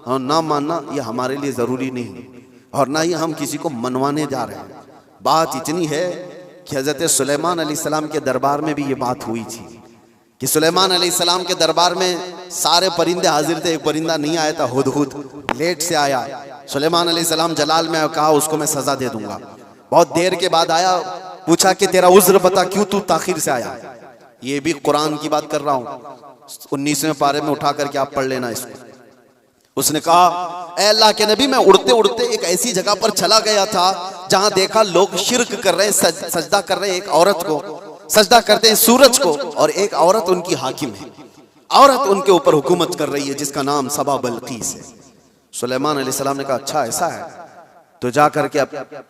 और ना मानना ये हमारे लिए जरूरी नहीं, और ना ही हम किसी को मनवाने जा रहे हैं। बात इतनी है कि हजरत सुलेमान अलैहिस्सलाम के दरबार में भी ये बात हुई थी कि सुलेमान अलैहिस्सलाम के दरबार में सारे परिंदे हाजिर थे, एक परिंदा नहीं आया था, हुदहुद लेट से आया। सुलेमान अलैहिस्सलाम जलाल में कहा उसको मैं सजा दे दूंगा। बहुत देर के बाद आया, पूछा कि तेरा उज्र बता, क्यों तू ताखिर से आया। ये भी कुरान की बात कर रहा हूँ, 19वें पारे में उठा करके आप पढ़ लेना इसको। उसने कहा, ऐ अल्लाह के नबी, मैं उड़ते उड़ते एक ऐसी जगह पर चला गया था जहां देखा लोग शिर्क कर रहे हैं, सजदा कर रहे हैं, एक औरत को सजदा करते हैं, सूरज को, और एक औरत उनकी हाकिम है। औरत उनके ऊपर हुकूमत कर रही है जिसका नाम सबा बल्कीस है। सुलेमान अलैहिस्सलाम ने कहा अच्छा ऐसा है, तो जा करके अब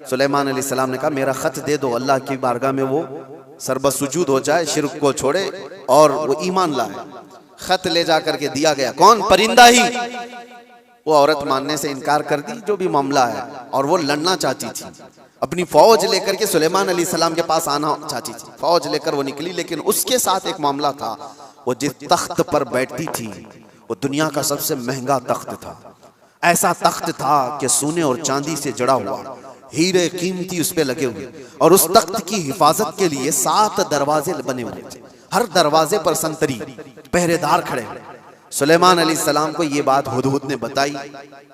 सुलेमान अलैहिस्सलाम ने कहा मेरा खत दे दो, अल्लाह की बारगाह में वो सरबत सुजूद हो जाए, शिर्क को छोड़े और वो ईमान लाए। खत ले जा करके दिया गया, कौन? परिंदा ही। वो औरत मानने से इनकार कर दी, जो भी मामला है, और वो लड़ना चाहती थी, अपनी फौज लेकर के सुलेमान अलैहिस्सलाम के पास आना चाहती थी। फौज लेकर वो निकली, लेकिन उसके साथ एक मामला था। वो जिस तख्त पर बैठती थी वो दुनिया का सबसे महंगा तख्त था। ऐसा तख्त था कि सोने और चांदी से जड़ा हुआ, हीरे कीमती उस पे लगे हुए, और उस तख्त की हिफाजत के लिए 7 दरवाजे बने हुए थे। हर दरवाजे पर संतरी पहरेदार खड़े। सुलेमान अलैहिस्सलाम को ये बात हुदहुद ने बताई,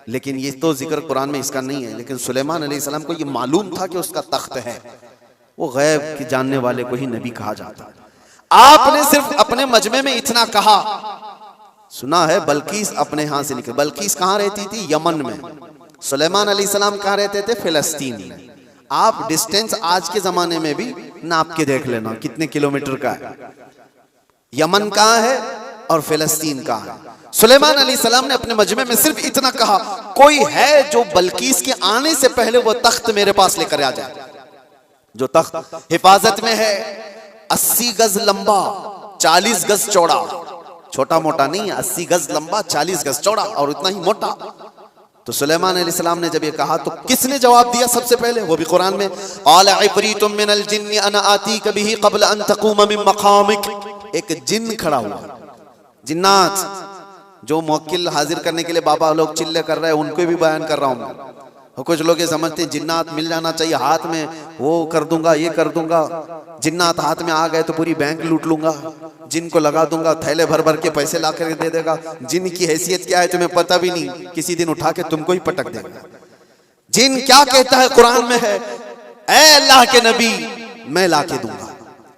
लेकिन ये तो जिक्र कुरान में इसका नहीं है। लेकिन सुलेमान अलैहिस्सलाम को ये मालूम था कि उसका तख्त है। वो गैब के जानने वाले को ही नबी कहा जाता है। आपने सिर्फ अपने मजमे में इतना कहा, सुना है बल्कीस अपने यहां से निकल। बल्कीस कहां रहती थी? यमन में। सुलेमान अलैहिस्सलाम कहां रहते थे? फिलिस्तीन में। आप डिस्टेंस आज के जमाने में भी नाप के देख लेना कितने किलोमीटर का है। यमन कहां है और फिलिस्तीन कहां है। सुलेमान अलैहिस्सलाम ने अपने मजमे में सिर्फ इतना कहा, कोई है जो बल्कीस के आने से पहले वो तख्त मेरे पास लेकर आ जाए। जो तख्त हिफाजत में है, 80 गज लंबा, 40 गज चौड़ा, छोटा मोटा नहीं, 80 गज लंबा, 40 गज चौड़ा और उतना ही मोटा। तो सुलेमान अलैहिस्सलाम ने जब ये कहा तो किसने जवाब दिया सबसे पहले? वो भी कुरान में, आला इफरीतुम मिनल जिन्नि अना आतीक बिही क़ब्ल अन तक़ूम मिन मक़ामिक। एक जिन खड़ा हुआ, जिन्नात जो मुवक्किल हाजिर करने के लिए बाबा लोग चिल्ले कर रहे हैं, उनको भी बयान कर रहा हूं मैं। कुछ लोग ये समझते हैं जिन्नात मिल जाना चाहिए, हाथ में वो कर दूंगा, ये कर दूंगा। जिन्नात हाथ में आ गए तो पूरी बैंक लूट लूंगा, जिन को लगा दूंगा, थैले भर भर के पैसे ला कर दे देगा। जिन की हैसियत क्या है तुम्हें पता भी नहीं, किसी दिन उठा के तुमको ही पटक देगा। जिन क्या कहता है कुरान में है, ऐ अल्लाह के नबी मैं ला के दूंगा,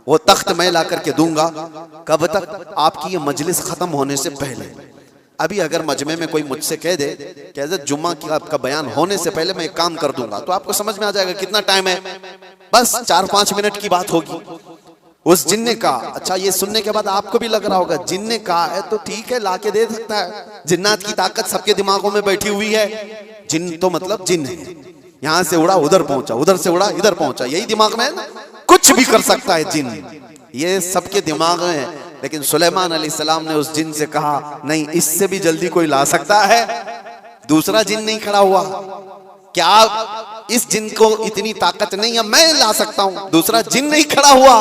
वो तख्त मैं ला करके दूंगा। कब तक? आपकी ये मजलिस खत्म होने से पहले। अभी अगर मजमे में कोई मुझसे कह दे कि हज़रत जुम्मा की आपका बयान होने से पहले मैं एक काम कर दूंगा, तो आपको समझ में आ जाएगा कितना टाइम है। बस 4-5 मिनट की बात होगी। उस जिन ने कहा, अच्छा ये सुनने के बाद आपको भी लग रहा होगा जिन ने कहा है तो ठीक है, ला के दे सकता है। जिन्नात की ताकत सबके दिमागों में बैठी हुई है। जिन तो मतलब जिन है, यहां से उड़ा उधर पहुंचा, उधर से उड़ा इधर पहुंचा, यही दिमाग में है ना। कुछ भी कर सकता है जिन, ये सबके दिमाग में है। लेकिन सुलेमान अलैहिस्सलाम ने उस जिन से कहा, नहीं, इससे भी जल्दी कोई ला सकता है। दूसरा जिन नहीं खड़ा हुआ, क्या इस जिन को इतनी ताकत नहीं है, मैं ला सकता हूं। दूसरा जिन नहीं खड़ा हुआ।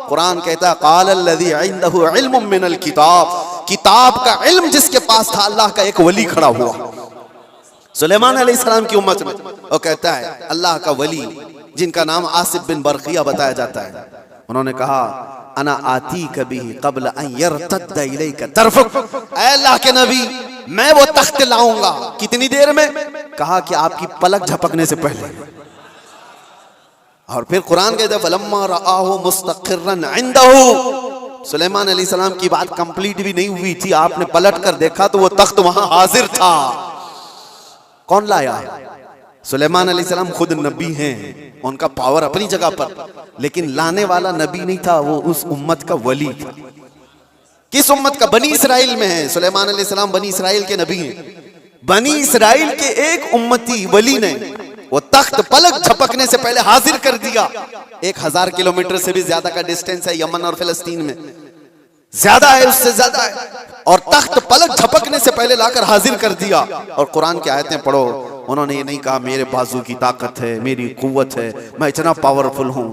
कुरान कहता है, क़ालल्लज़ी इंदहु इल्मुम मिनल किताब, किताब का इल्म जिसके पास था, अल्लाह का एक वली खड़ा हुआ सुलेमान अलैहिस्सलाम की उम्मत में। वो कहता है अल्लाह का वली जिनका नाम आसिफ बिन बरकिया बताया जाता है, उन्होंने कहा, अना आती कभी क़ब्ल अन यरतद्द इलैका तरफुक। ऐ अल्लाह के नबी मैं वो तख्त लाऊंगा। कितनी देर में? कहा कि आपकी पलक झपकने से पहले। और फिर कुरान कहता है, फलम्मा रआहु मुस्तक़िर्रन इंदहु। सुलेमान अलैहिस्सलाम की बात कंप्लीट भी नहीं हुई थी, आपने पलट कर देखा तो वो तख्त वहां हाजिर था। कौन लाया? सुलेमान अलैहिस्सलाम खुद नबी हैं, उनका पावर अपनी जगह पर, लेकिन लाने वाला नबी नहीं था, वो उस उम्मत का वली था। किस उम्मत का? बनी इसराइल में है। सुलेमान अलैहिस्सलाम बनी इसराइल के नबी हैं। बनी इसराइल के एक उम्मती वली ने वो तख्त पलक झपकने से पहले हाजिर कर दिया। 1000 किलोमीटर से भी ज्यादा का डिस्टेंस है यमन और फिलिस्तीन में। ज्यादा है, उससे ज्यादा है। और तख्त पलक झपकने से पहले लाकर हाजिर कर दिया। और कुरान की आयतें पढ़ो, उन्होंने ये नहीं कहा मेरे बाजू की ताकत है, मेरी कुव्वत है, मैं इतना पावरफुल हूं,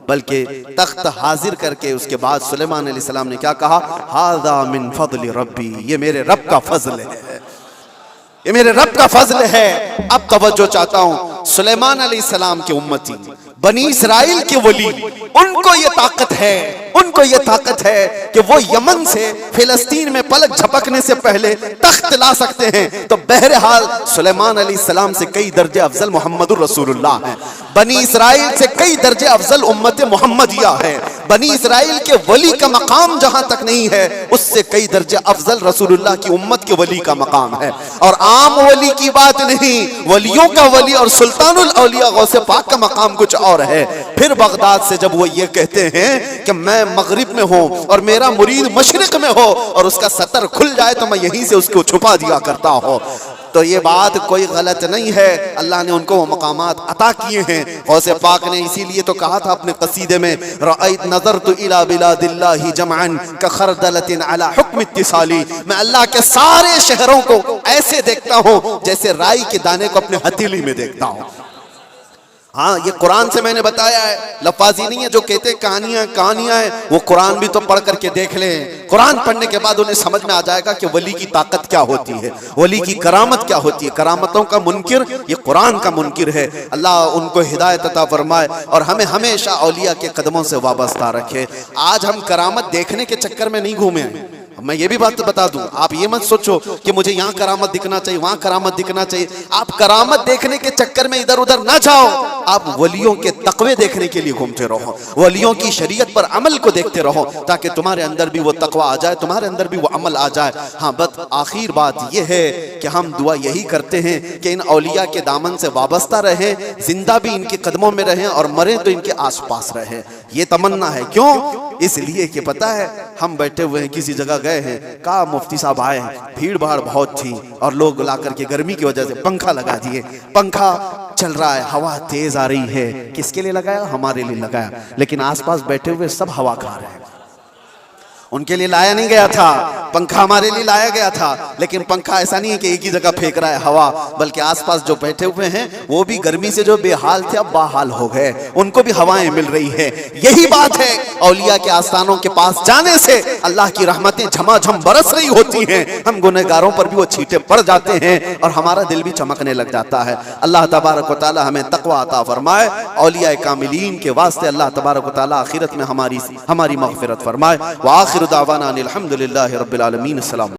बल्कि तख्त हाजिर करके उसके बाद सुलेमान अलैहिस्सलाम ने क्या कहा, हादा मिन फज़्ल रब्बी, ये मेरे रब का फजल है, ये मेरे रब का फजल है। अब तवज्जो चाहता हूं, सुलेमान अलैहिस्सलाम के उम्मती, बनी इसराइल के वली, उनको ये ताकत है, उनको ये ताकत है कि वो यमन से फिलिस्तीन में पलक झपकने से पहले तख्त ला सकते हैं। तो बहरहाल सुलेमान अलैहिस्सलाम से कई दर्जे अफजल मोहम्मदुर रसूलुल्लाह है, बनी इसराइल से कई दर्जे अफजल उम्मत मोहम्मदिया है। बनी इसराइल के वली का मकाम जहां तक नहीं है, उससे कई दर्जे अफजल रसूलुल्लाह की उम्मत के वली का मकाम है। और आम वली की बात नहीं, वलियों का वली और सुल्तानुल औलिया गौसे पाक का मकाम कुछ और है। फिर बगदाद से जब वो ये कहते हैं कि मैं मगरिब में हूं और मेरा मुरीद मशरिक में हो और उसका सतर खुल जाए तो मैं यहीं से उसको छुपा दिया करता हूं, तो ये बात कोई गलत नहीं है। अल्लाह ने उनको वो मकामात अता किए हैं। गौसे पाक ने इसीलिए तो कहा था अपने कसीदे में, रअयत नज़रतु इला बिलादिल्लाहि जमअन कखरदलतिन अला हुक्म इत्तिसाली, मैं अल्लाह के सारे शहरों को ऐसे देखता हूं जैसे राई के दाने को अपने हथेली में देखता हूं। हाँ, ये कुरान से मैंने बताया है, लफाजी नहीं है जो कहते कहानियां कहानियां हैं। वो कुरान भी तो पढ़ करके देख लें। कुरान पढ़ने के बाद उन्हें समझ में आ जाएगा कि वली की ताकत क्या होती है, वली की करामत क्या होती है। करामतों का मुनकिर ये कुरान का मुनकिर है। अल्लाह उनको हिदायत अता फरमाए और हमें हमेशा औलिया के कदमों से वाबस्ता रखे। आज हम करामत देखने के चक्कर में नहीं घूमे। मैं ये भी बात बता दूं, आप ये मत सोचो कि मुझे यहाँ करामत दिखना चाहिए, वहां करामत दिखना चाहिए। आप करामत देखने के चक्कर में इधर उधर ना जाओ, आप वलियों के तकवे देखने के लिए घूमते रहो, वलियों की शरीयत पर अमल को देखते रहो, ताकि तुम्हारे अंदर भी वो तकवा आ जाए, तुम्हारे अंदर भी वो अमल आ जाए। हाँ, बस आखिर बात यह है कि हम दुआ यही करते हैं कि इन औलिया के दामन से वाबस्ता रहें, जिंदा भी इनके कदमों में रहें और मरे तो इनके आस पास रहें। ये तमन्ना है। क्यों? इसलिए कि पता है हम बैठे हुए हैं किसी जगह गए हैं, कहा मुफ्ती साहब आए हैं, भीड़ भाड़ बहुत थी और लोग ला करके गर्मी की वजह से पंखा लगा दिए, पंखा चल रहा है, हवा तेज आ रही है। किसके लिए लगाया? हमारे लिए लगाया, लेकिन आसपास बैठे हुए सब हवा खा रहे हैं। उनके लिए लाया नहीं गया था पंखा, हमारे लिए लाया गया था। लेकिन पंखा ऐसा नहीं है कि एक ही जगह फेंक रहा है हवा, बल्कि आसपास जो बैठे हुए हैं वो भी गर्मी से जो बेहाल थे अब बाहाल हो गए, उनको भी हवाएं मिल रही है। यही बात है, औलिया के आस्थानों के पास जाने से अल्लाह की रहमतें झमाझम बरस रही होती हैं। हम गुनहगारों पर भी वो छींटे पड़ जाते हैं और हमारा दिल भी चमकने लग जाता है। अल्लाह तबारक व तआला हमें तकवा अता फरमाए। औलिया कामिलीन के वास्ते अल्लाह तबारक व तआला आखिरत में हमारी मग़फ़िरत फरमाए। व आखिर दावाना अनिल हम्दुलिल्लाहि रब्बिल आलमीन। अस्सलाम।